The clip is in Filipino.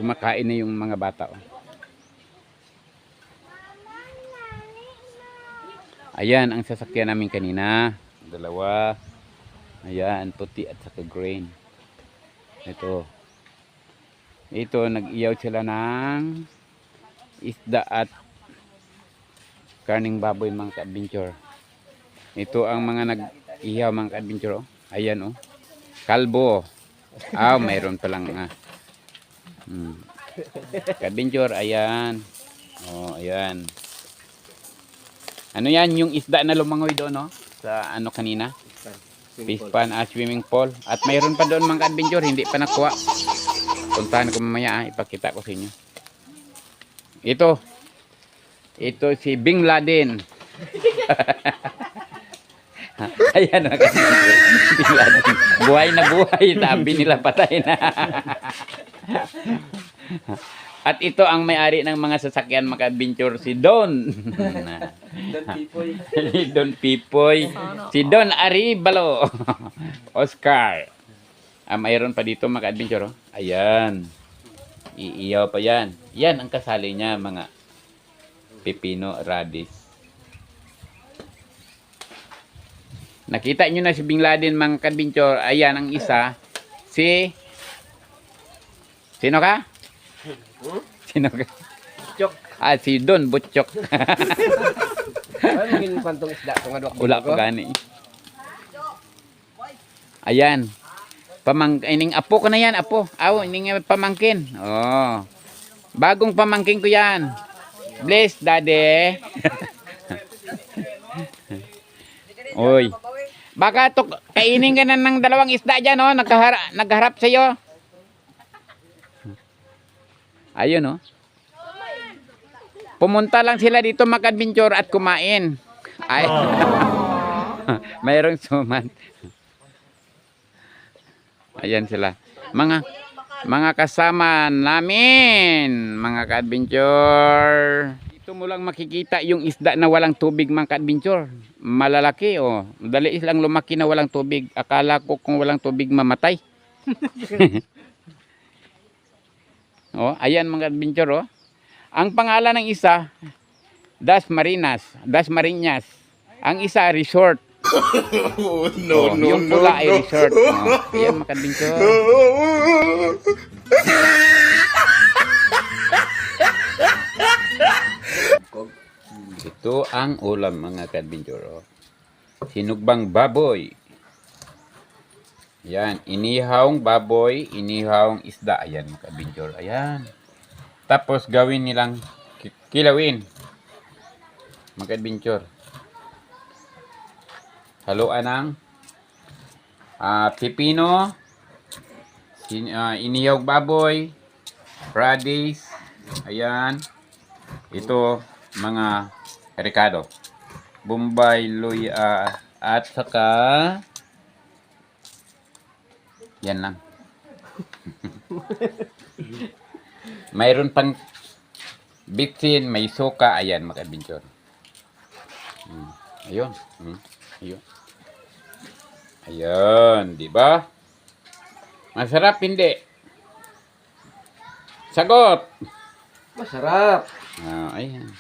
kumakain na yung mga bata. Oh. Ayan ang sasakyan namin kanina. Dalawa. Ayan, puti at saka green. Ito. Ito, nag-iyaw sila ng isda at karning baboy mga ka-adventure. Ito ang mga nag-iyaw mga ka-adventure. Oh. Ayan oh. Kalbo. Mayroon palang ka-adventure, ayan. Oh, ayan. Ano yan? Yung isda na lumangoy doon, no? Sa ano kanina? Fish pan, swimming pool. At mayroon pa doon mga adventure, hindi pa nakuha. Puntahan ko mamaya, ipakita ko sa inyo. Ito si Bin Laden. Ayan mga adventure. Bin Laden. Buhay na buhay, sabi nila patay na. At ito ang may-ari ng mga sasakyan mga adventure, si Don. Don Pipoy. Don Pipoy. Si Don Aribalo. Oscar. Mayroon pa dito mga adventure. Oh. Ayan. Iiyaw pa yan. Yan ang kasali niya mga pipino, radish. Nakita nyo na si Bin Laden mga adventure. Ayan ang isa. Sino ka? Sino ka? Butchok. Si Don Butchok. Ano maging kwantong isda? Wala pa gani. Ayan. Ining apo ko na yan, apo. Ining pamangkin. Oh. Bagong pamangkin ko yan. Bless, daddy. Oy. Baka kainin ka na ng dalawang isda dyan, oh. Nagharap sa'yo. Ayun, oh. Pumunta lang sila dito mag-adventure at kumain. Ay. Mayroong suman. Ayan sila. Mga kasama namin, mga ka-adventure. Dito mo lang makikita yung isda na walang tubig mga ka-adventure. Malalaki, oh. Dali lang lumaki na walang tubig. Akala ko kung walang tubig mamatay. Oh, ayan mga adventure, oh. Ang pangalan ng isa, Das Marinas. Ang isa, resort. No. Yung pula ay resort. Oh, ayan mga adventure. Ito ang ulam mga adventure, oh. Sinugbang baboy. Yan, inihawng baboy, inihawng isda. Ayan, mga adventure. Ayan. Tapos gawin nilang kilawin. Mga adventure. Haluan ng pipino, inihawng baboy, radish. Ayan. Ito, mga ricado. Bombay, luya, at saka yan lang. Mayroon pang bitsin, may suka. Ayan, mga adventure. Ayun. Ayun. Ayun, di ba? Masarap, hindi? Sagot! Masarap. Ayan.